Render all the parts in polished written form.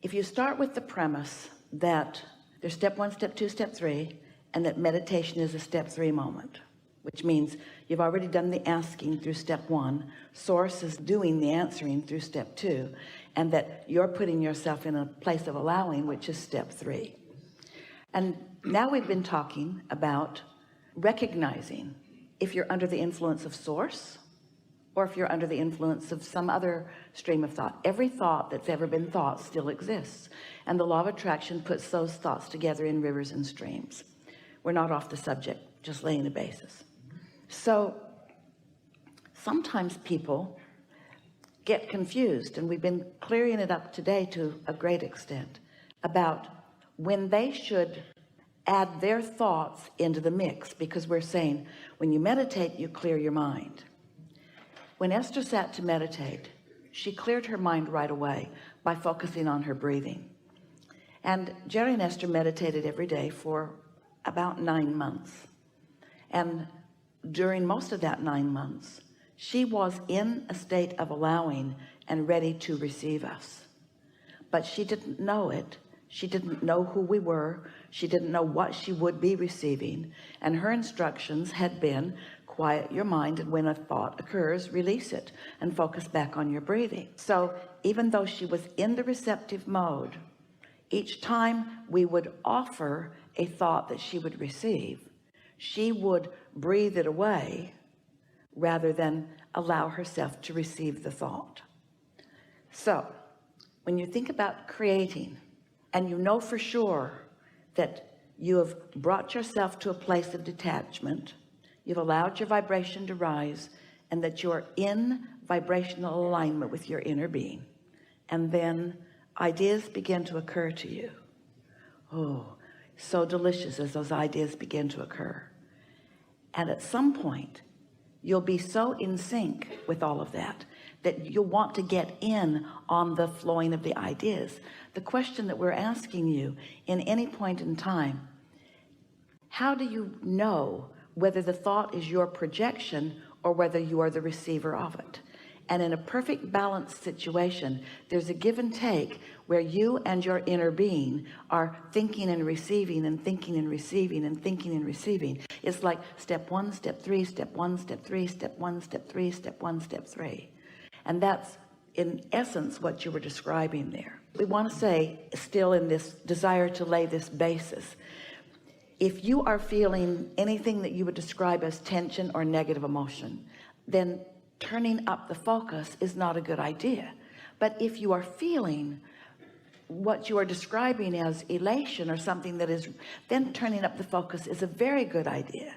If you start with the premise that there's step 1, step 2, step 3, and that meditation is a step 3 moment, which means you've already done the asking through step 1, source is doing the answering through step 2, and that you're putting yourself in a place of allowing, which is step 3. And now we've been talking about recognizing if you're under the influence of source or if you're under the influence of some other stream of thought. Every thought that's ever been thought still exists, and the law of attraction puts those thoughts together in rivers and streams. We're not off the subject, just laying a basis. So sometimes people get confused, and we've been clearing it up today to a great extent, about when they should add their thoughts into the mix, because we're saying when you meditate, you clear your mind. When Esther sat to meditate, she cleared her mind right away by focusing on her breathing. And Jerry and Esther meditated every day for about 9 months. And during most of that 9 months, she was in a state of allowing and ready to receive us. But she didn't know it. She didn't know who we were. She didn't know what she would be receiving. And her instructions had been, quiet your mind, and when a thought occurs, release it and focus back on your breathing. So even though she was in the receptive mode, each time we would offer a thought that she would receive, she would breathe it away rather than allow herself to receive the thought. So when you think about creating, and you know for sure that you have brought yourself to a place of detachment, you've allowed your vibration to rise, and that you're in vibrational alignment with your inner being, and then ideas begin to occur to you. Oh, so delicious as those ideas begin to occur. And at some point, you'll be so in sync with all of that that you'll want to get in on the flowing of the ideas. The question that we're asking you in any point in time, how do you know whether the thought is your projection or whether you are the receiver of it? And in a perfect balanced situation, there's a give and take where you and your inner being are thinking and receiving and thinking and receiving and thinking and receiving. It's like step 1, step 3, step 1, step 3, step 1, step 3, step 1, step 3. And that's in essence what you were describing there. We want to say, still in this desire to lay this basis, if you are feeling anything that you would describe as tension or negative emotion, then turning up the focus is not a good idea. But if you are feeling what you are describing as elation or something that is, then turning up the focus is a very good idea.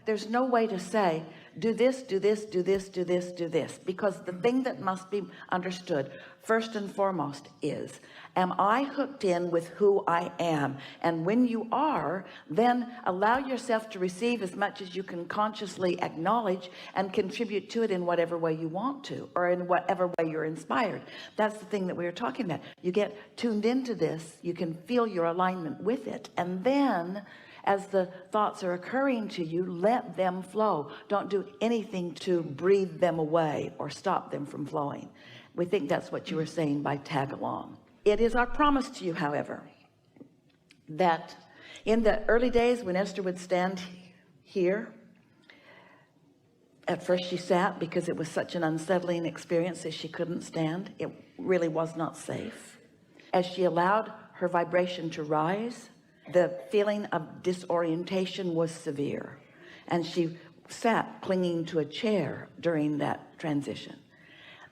There's no way to say, do this, do this, do this, do this, do this, because the thing that must be understood first and foremost is, am I hooked in with who I am? And when you are, then allow yourself to receive as much as you can consciously acknowledge and contribute to it in whatever way you want to, or in whatever way you're inspired. That's the thing that we were talking about. You get tuned into this, you can feel your alignment with it, and then as the thoughts are occurring to you, let them flow. Don't do anything to breathe them away or stop them from flowing. We think that's what you were saying by tag along. It is our promise to you, however, that in the early days when Esther would stand here, at first she sat because it was such an unsettling experience that she couldn't stand. It really was not safe. As she allowed her vibration to rise, the feeling of disorientation was severe, and she sat clinging to a chair during that transition.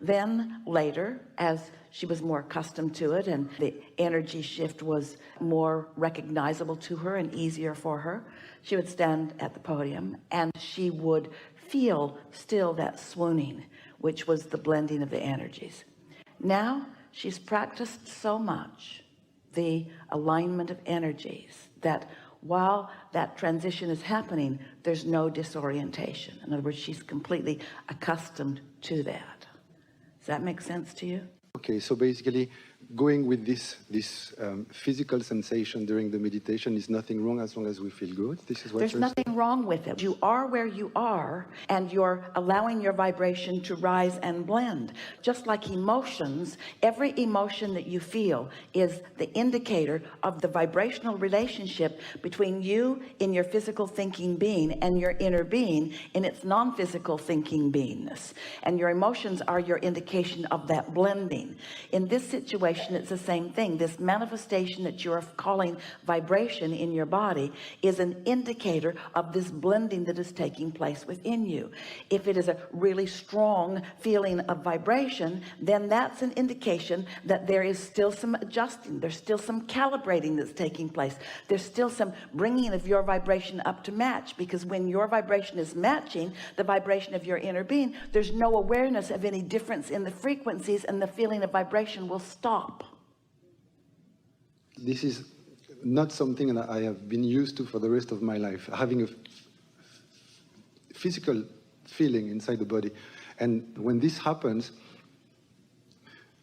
Then later, as she was more accustomed to it and the energy shift was more recognizable to her and easier for her, she would stand at the podium and she would feel still that swooning, which was the blending of the energies. Now she's practiced so much the alignment of energies that while that transition is happening, there's no disorientation. In other words, she's completely accustomed to that. Does that make sense to you? Okay, so basically going with this physical sensation during the meditation is nothing wrong as long as we feel good. This is what There's nothing wrong with it. You are where you are, and you're allowing your vibration to rise and blend. Just like emotions, every emotion that you feel is the indicator of the vibrational relationship between you in your physical thinking being and your inner being in its non-physical thinking beingness. And your emotions are your indication of that blending. In this situation, it's the same thing. This manifestation that you're calling vibration in your body is an indicator of this blending that is taking place within you. If it is a really strong feeling of vibration, then that's an indication that there is still some adjusting, there's still some calibrating that's taking place, there's still some bringing of your vibration up to match, because when your vibration is matching the vibration of your inner being, there's no awareness of any difference in the frequencies, and the feeling of vibration will stop. This is not something that I have been used to for the rest of my life, having a physical feeling inside the body. And when this happens,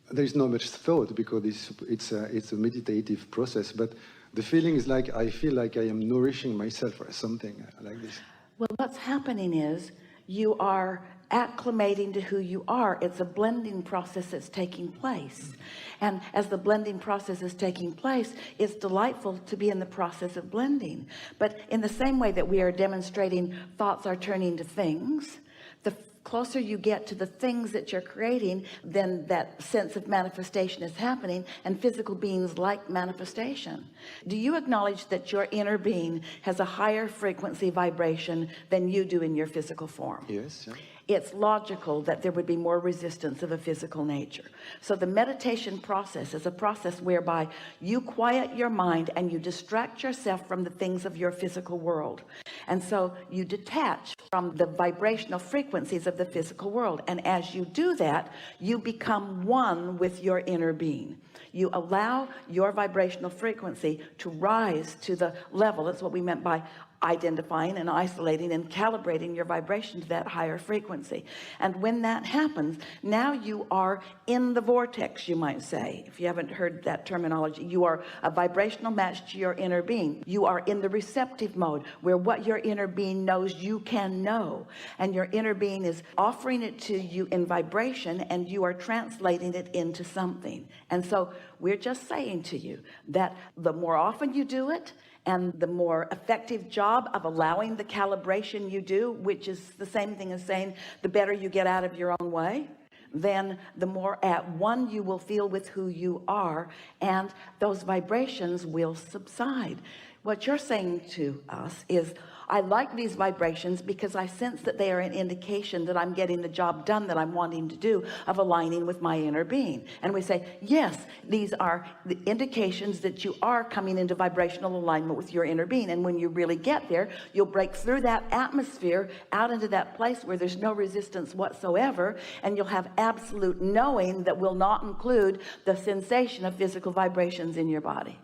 there is not much thought, because it's a meditative process, but the feeling is like I feel like I am nourishing myself or something like this. Well, what's happening is you are acclimating to who you are. It's a blending process that's taking place, and as the blending process is taking place, it's delightful to be in the process of blending. But in the same way that we are demonstrating thoughts are turning to things, the closer you get to the things that you're creating, then that sense of manifestation is happening, and physical beings like manifestation. Do you acknowledge that your inner being has a higher frequency vibration than you do in your physical form? Yes. Yeah. It's logical that there would be more resistance of a physical nature. So the meditation process is a process whereby you quiet your mind and you distract yourself from the things of your physical world. And so you detach from the vibrational frequencies of the physical world. And as you do that, you become one with your inner being. You allow your vibrational frequency to rise to the level. That's what we meant by identifying and isolating and calibrating your vibration to that higher frequency. And when that happens, now you are in the vortex, you might say, if you haven't heard that terminology. You are a vibrational match to your inner being. You are in the receptive mode, where what your inner being knows you can know, and your inner being is offering it to you in vibration, and you are translating it into something. And so we're just saying to you that the more often you do it, and the more effective job of allowing the calibration you do, which is the same thing as saying the better you get out of your own way, then the more at one you will feel with who you are, and those vibrations will subside. What you're saying to us is, I like these vibrations because I sense that they are an indication that I'm getting the job done that I'm wanting to do, of aligning with my inner being. And we say, yes, these are the indications that you are coming into vibrational alignment with your inner being. And when you really get there, you'll break through that atmosphere out into that place where there's no resistance whatsoever, and you'll have absolute knowing that will not include the sensation of physical vibrations in your body.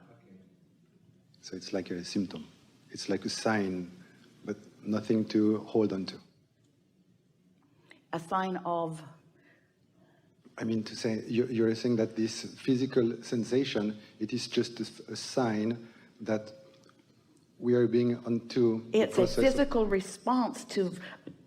So it's like a symptom. It's like a sign, but nothing to hold on to. A sign of? I mean to say, you're saying that this physical sensation, it is just a sign that we are being onto the process. It's a physical response to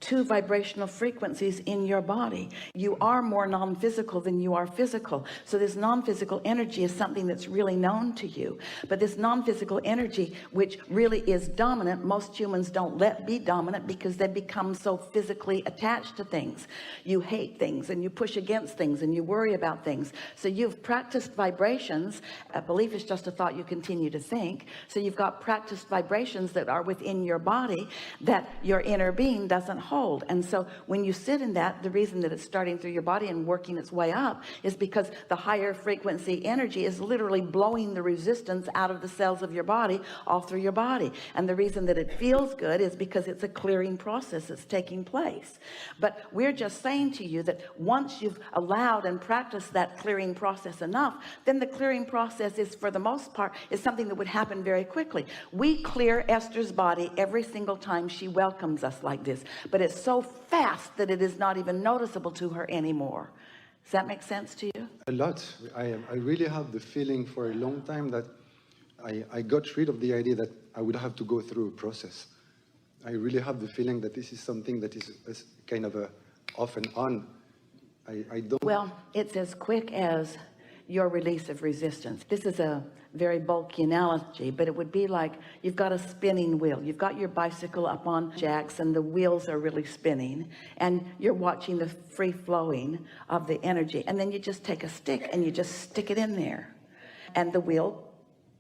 two vibrational frequencies in your body. You are more non-physical than you are physical. So this non-physical energy is something that's really known to you. But this non-physical energy, which really is dominant, most humans don't let be dominant because they become so physically attached to things. You hate things, and you push against things, and you worry about things. So you've practiced vibrations. A belief is just a thought you continue to think. So you've got practiced vibrations that are within your body that your inner being doesn't hold. And so when you sit in that, the reason that it's starting through your body and working its way up is because the higher frequency energy is literally blowing the resistance out of the cells of your body all through your body. And the reason that it feels good is because it's a clearing process that's taking place. But we're just saying to you that once you've allowed and practiced that clearing process enough, then the clearing process is, for the most part, is something that would happen very quickly. We clear Esther's body every single time she welcomes us like this, but it's so fast that it is not even noticeable to her anymore. Does that make sense to you? A lot. I really have the feeling for a long time that I got rid of the idea that I would have to go through a process. I really have the feeling that this is something that is kind of a off and on. I don't... Well, it's as quick as your release of resistance. This is a very bulky analogy, but it would be like you've got a spinning wheel. You've got your bicycle up on jacks and the wheels are really spinning, and you're watching the free flowing of the energy, and then you just take a stick and you just stick it in there, and the wheel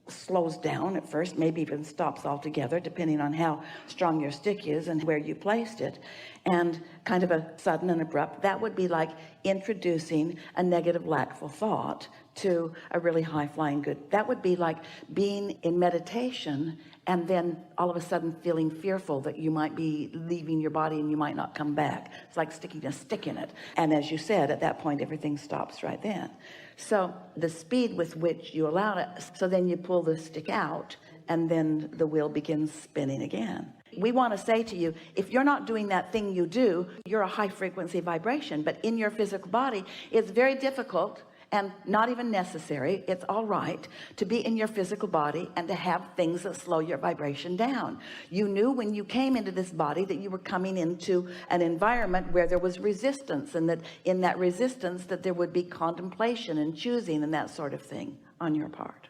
slows down at first, maybe even stops altogether, depending on how strong your stick is and where you placed it. And kind of a sudden and abrupt, that would be like introducing a negative lackful thought to a really high-flying good. That would be like being in meditation and then all of a sudden feeling fearful that you might be leaving your body and you might not come back. It's like sticking a stick in it, and as you said, at that point everything stops right then. So the speed with which you allow it, so then you pull the stick out and then the wheel begins spinning again. We want to say to you, if you're not doing that thing you do, you're a high frequency vibration, but in your physical body it's very difficult and not even necessary. It's all right to be in your physical body and to have things that slow your vibration down. You knew when you came into this body that you were coming into an environment where there was resistance, and that in that resistance that there would be contemplation and choosing and that sort of thing on your part.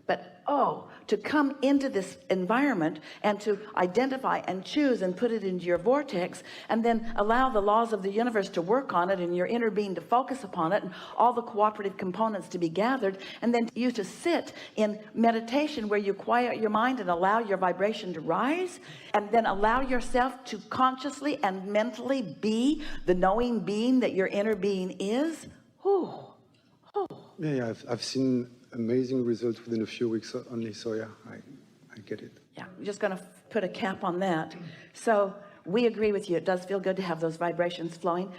But to come into this environment and to identify and choose and put it into your vortex, and then allow the laws of the universe to work on it and your inner being to focus upon it and all the cooperative components to be gathered, and then you to sit in meditation where you quiet your mind and allow your vibration to rise, and then allow yourself to consciously and mentally be the knowing being that your inner being is. Yeah, I've seen amazing results within a few weeks only, so yeah, I get it. Yeah, I'm just going to put a cap on that. So we agree with you. It does feel good to have those vibrations flowing,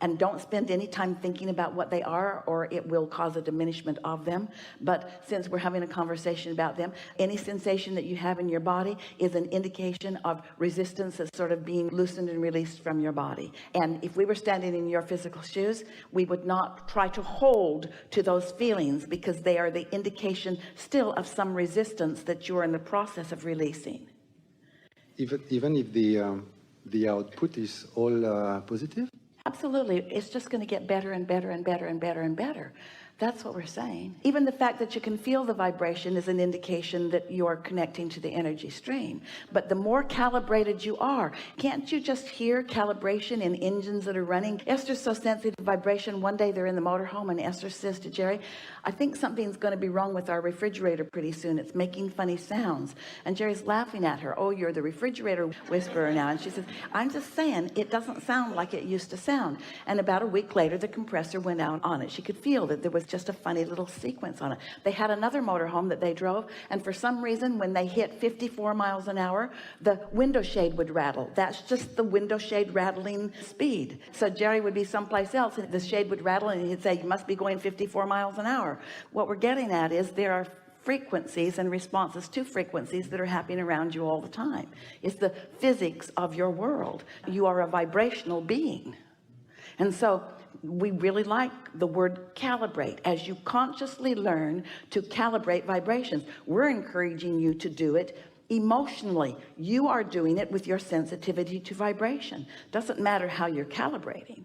and don't spend any time thinking about what they are, or it will cause a diminishment of them. But since we're having a conversation about them, any sensation that you have in your body is an indication of resistance that's sort of being loosened and released from your body. And if we were standing in your physical shoes, we would not try to hold to those feelings, because they are the indication still of some resistance that you're in the process of releasing. Even if the output is all positive? Absolutely. It's just going to get better and better and better and better and better. That's what we're saying. Even the fact that you can feel the vibration is an indication that you're connecting to the energy stream. But the more calibrated you are, can't you just hear calibration in engines that are running? Esther's so sensitive to vibration. One day they're in the motorhome and Esther says to Jerry, I think something's going to be wrong with our refrigerator pretty soon. It's making funny sounds. And Jerry's laughing at her. Oh, you're the refrigerator whisperer now. And she says, I'm just saying it doesn't sound like it used to sound. And about a week later, the compressor went out on it. She could feel that there was just a funny little sequence on it. They had another motorhome that they drove, and for some reason when they hit 54 miles an hour, the window shade would rattle. That's just the window shade rattling speed. So Jerry would be someplace else and the shade would rattle, and he'd say, you must be going 54 miles an hour. What we're getting at is there are frequencies and responses to frequencies that are happening around you all the time. It's the physics of your world. You are a vibrational being. And so we really like the word calibrate. As you consciously learn to calibrate vibrations, we're encouraging you to do it emotionally. You are doing it with your sensitivity to vibration. Doesn't matter how you're calibrating.